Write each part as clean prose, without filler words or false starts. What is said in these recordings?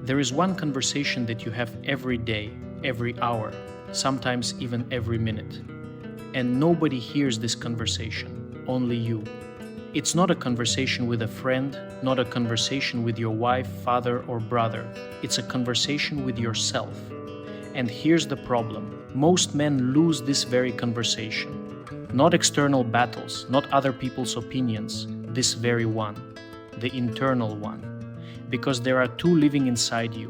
There is one conversation that you have every day, every hour, sometimes even every minute. And nobody hears this conversation, only you. It's not a conversation with a friend, not a conversation with your wife, father, or brother. It's a conversation with yourself. And here's the problem. Most men lose this very conversation. Not external battles, not other people's opinions, this very one, the internal one. Because there are two living inside you.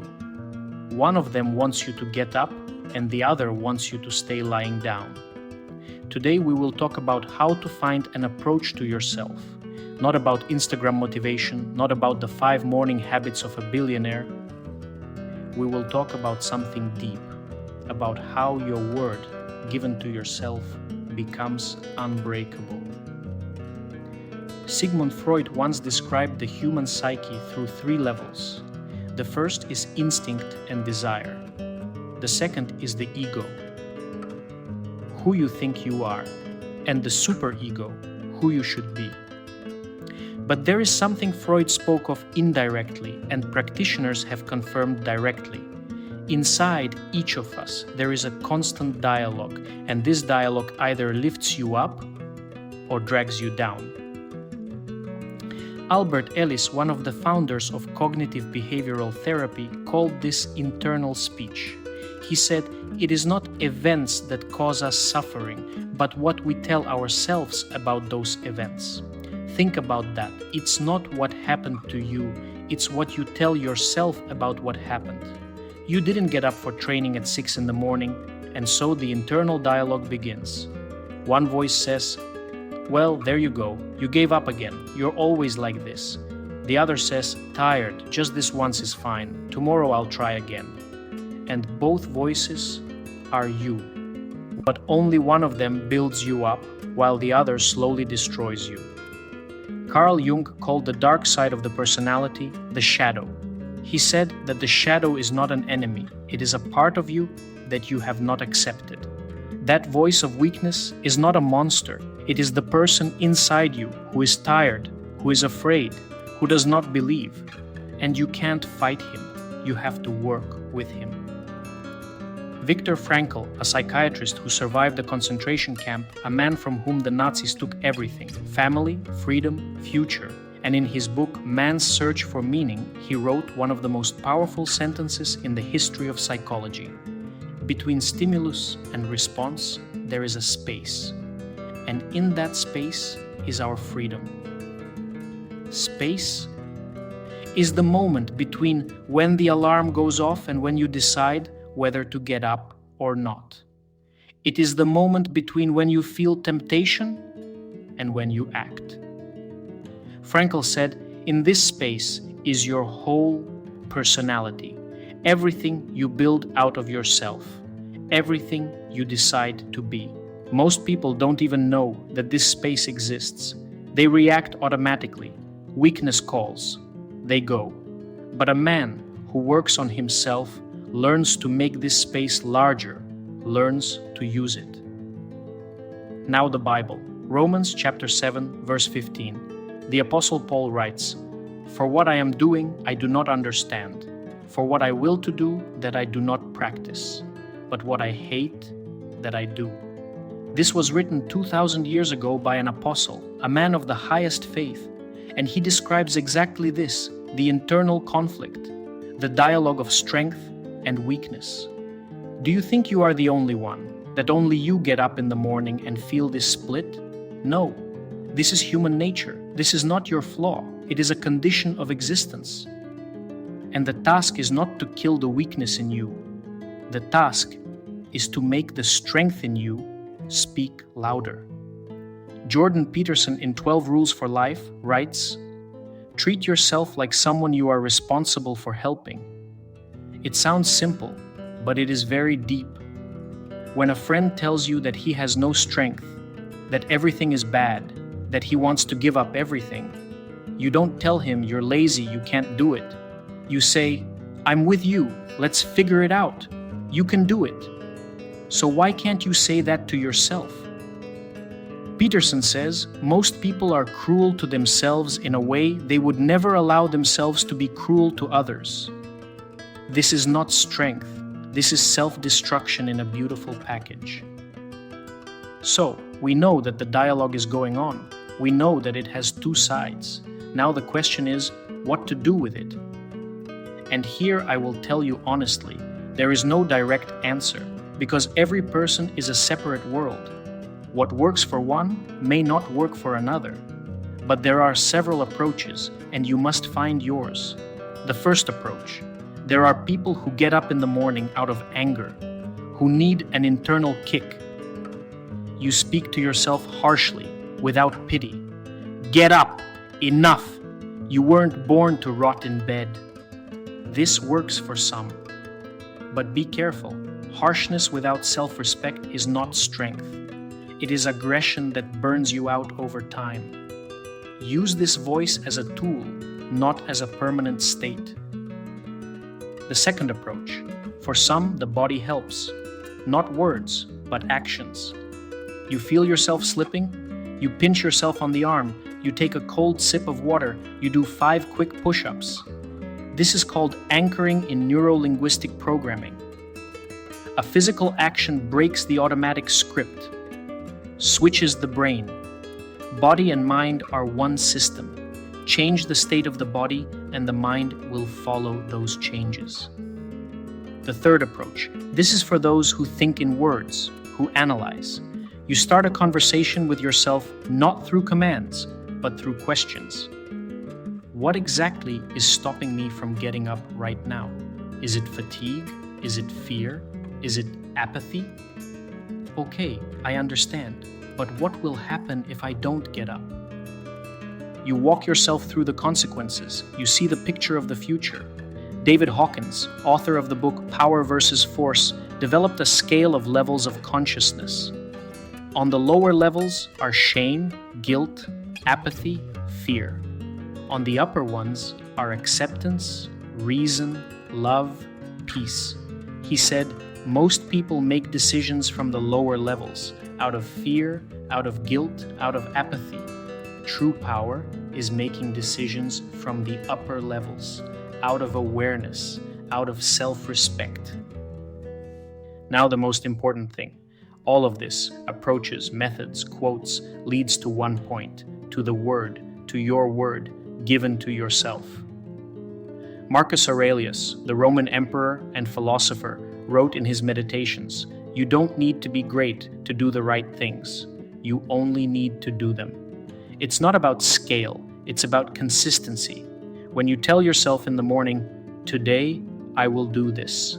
One of them wants you to get up, and the other wants you to stay lying down. Today we will talk about how to find an approach to yourself. Not about Instagram motivation, not about the 5 morning habits of a billionaire. We will talk about something deep, about how your word given to yourself becomes unbreakable. Sigmund Freud once described the human psyche through 3 levels. The first is instinct and desire. The second is the ego, who you think you are, and the superego, who you should be. But there is something Freud spoke of indirectly, and practitioners have confirmed directly. Inside each of us, there is a constant dialogue, and this dialogue either lifts you up or drags you down. Albert Ellis, one of the founders of cognitive behavioral therapy, called this internal speech. He said, "It is not events that cause us suffering, but what we tell ourselves about those events." Think about that. It's not what happened to you, it's what you tell yourself about what happened. You didn't get up for training at 6 in the morning, and so the internal dialogue begins. One voice says, "Well, there you go. You gave up again. You're always like this." The other says, "Tired. Just this once is fine. Tomorrow I'll try again." And both voices are you. But only one of them builds you up, while the other slowly destroys you. Carl Jung called the dark side of the personality the shadow. He said that the shadow is not an enemy. It is a part of you that you have not accepted. That voice of weakness is not a monster. It is the person inside you who is tired, who is afraid, who does not believe. And you can't fight him. You have to work with him. Viktor Frankl, a psychiatrist who survived the concentration camp, a man from whom the Nazis took everything, family, freedom, future, and in his book Man's Search for Meaning, he wrote one of the most powerful sentences in the history of psychology. Between stimulus and response, there is a space. And in that space is our freedom. Space is the moment between when the alarm goes off and when you decide whether to get up or not. It is the moment between when you feel temptation and when you act. Frankl said, "In this space is your whole personality, everything you build out of yourself, everything you decide to be." Most people don't even know that this space exists. They react automatically. Weakness calls. They go. But a man who works on himself learns to make this space larger, learns to use it. Now the Bible. Romans chapter 7, verse 15. The Apostle Paul writes, "For what I am doing, I do not understand. For what I will to do, that I do not practice. But what I hate, that I do." This was written 2,000 years ago by an apostle, a man of the highest faith, and he describes exactly this, the internal conflict, the dialogue of strength and weakness. Do you think you are the only one, that only you get up in the morning and feel this split? No, this is human nature. This is not your flaw. It is a condition of existence. And the task is not to kill the weakness in you. The task is to make the strength in you speak louder. Jordan Peterson in 12 Rules for Life writes, "Treat yourself like someone you are responsible for helping." It sounds simple, but it is very deep. When a friend tells you that he has no strength, that everything is bad, that he wants to give up everything, you don't tell him you're lazy, you can't do it. You say, "I'm with you, let's figure it out. You can do it." So why can't you say that to yourself? Peterson says, most people are cruel to themselves in a way they would never allow themselves to be cruel to others. This is not strength. This is self-destruction in a beautiful package. So, we know that the dialogue is going on. We know that it has two sides. Now the question is, what to do with it? And here I will tell you honestly, there is no direct answer, because every person is a separate world. What works for one may not work for another. But there are several approaches, and you must find yours. The first approach: there are people who get up in the morning out of anger, who need an internal kick. You speak to yourself harshly, without pity. Get up! Enough! You weren't born to rot in bed. This works for some. But be careful. Harshness without self-respect is not strength. It is aggression that burns you out over time. Use this voice as a tool, not as a permanent state. The second approach: for some, the body helps. Not words, but actions. You feel yourself slipping? You pinch yourself on the arm. You take a cold sip of water. You do 5 quick push-ups. This is called anchoring in neuro-linguistic programming. A physical action breaks the automatic script, switches the brain. Body and mind are one system. Change the state of the body, and the mind will follow those changes. The third approach. This is for those who think in words, who analyze. You start a conversation with yourself not through commands, but through questions. What exactly is stopping me from getting up right now? Is it fatigue? Is it fear? Is it apathy? Okay, I understand, but what will happen if I don't get up? You walk yourself through the consequences. You see the picture of the future. David Hawkins, author of the book Power versus Force, developed a scale of levels of consciousness. On the lower levels are shame, guilt, apathy, fear. On the upper ones are acceptance, reason, love, peace. He said, most people make decisions from the lower levels, out of fear, out of guilt, out of apathy. True power is making decisions from the upper levels, out of awareness, out of self-respect. Now the most important thing. All of this, approaches, methods, quotes, leads to one point, to the word, to your word, given to yourself. Marcus Aurelius, the Roman emperor and philosopher, wrote in his Meditations, "You don't need to be great to do the right things. You only need to do them." It's not about scale, it's about consistency. When you tell yourself in the morning, "Today I will do this,"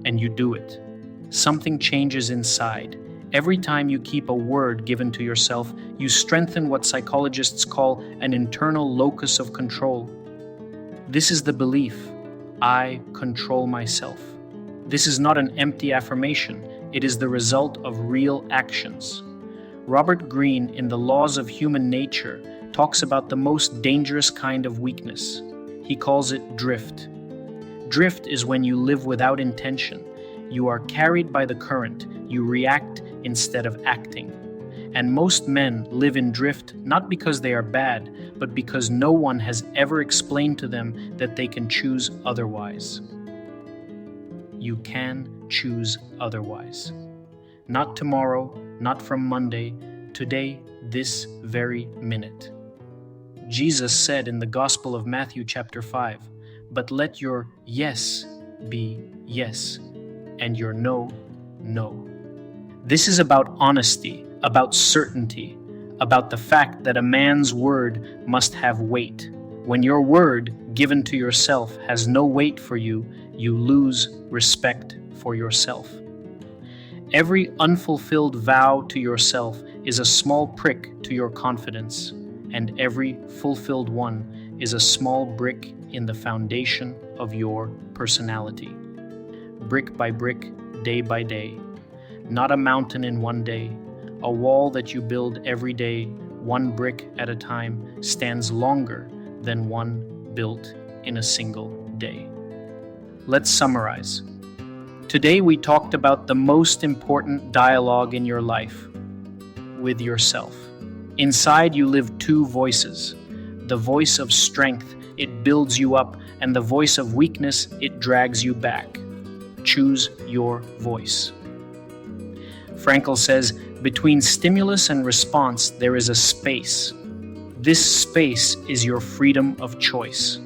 and you do it, something changes inside. Every time you keep a word given to yourself, you strengthen what psychologists call an internal locus of control. This is the belief, I control myself. This is not an empty affirmation, it is the result of real actions. Robert Greene, in The Laws of Human Nature, talks about the most dangerous kind of weakness. He calls it drift. Drift is when you live without intention. You are carried by the current. You react instead of acting. And most men live in drift not because they are bad, but because no one has ever explained to them that they can choose otherwise. You can choose otherwise. Not tomorrow, not from Monday, today, this very minute. Jesus said in the Gospel of Matthew chapter 5, "But let your yes be yes, and your no, no." This is about honesty, about certainty, about the fact that a man's word must have weight. When your word given to yourself has no weight for you, you lose respect for yourself. Every unfulfilled vow to yourself is a small prick to your confidence, and every fulfilled one is a small brick in the foundation of your personality. Brick by brick, day by day. Not a mountain in one day. A wall that you build every day, one brick at a time, stands longer than one built in a single day. Let's summarize. Today we talked about the most important dialogue in your life, with yourself. Inside you live two voices. The voice of strength, it builds you up and the voice of weakness, it drags you back. Choose your voice. Frankl says, between stimulus and response, there is a space. This space is your freedom of choice.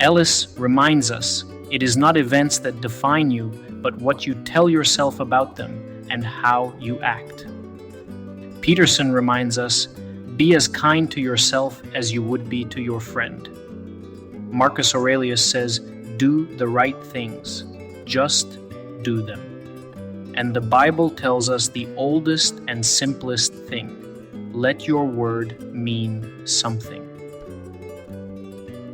Ellis reminds us, it is not events that define you, but what you tell yourself about them and how you act. Peterson reminds us, be as kind to yourself as you would be to your friend. Marcus Aurelius says, do the right things, just do them. And the Bible tells us the oldest and simplest thing, let your word mean something.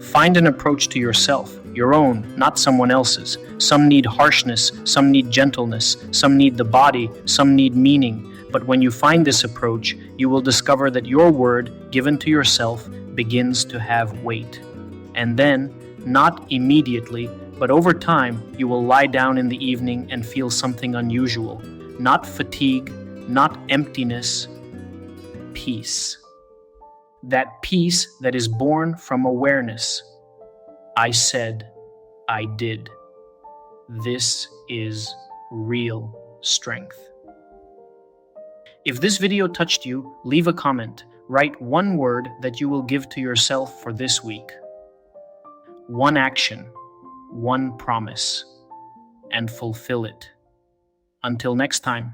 Find an approach to yourself, your own, not someone else's. Some need harshness, some need gentleness, some need the body, some need meaning. But when you find this approach, you will discover that your word, given to yourself, begins to have weight. And then, not immediately, but over time, you will lie down in the evening and feel something unusual. Not fatigue, not emptiness, peace. That peace that is born from awareness. I said, I did. This is real strength. If this video touched you, leave a comment. Write one word that you will give to yourself for this week. One action, one promise, and fulfill it. Until next time.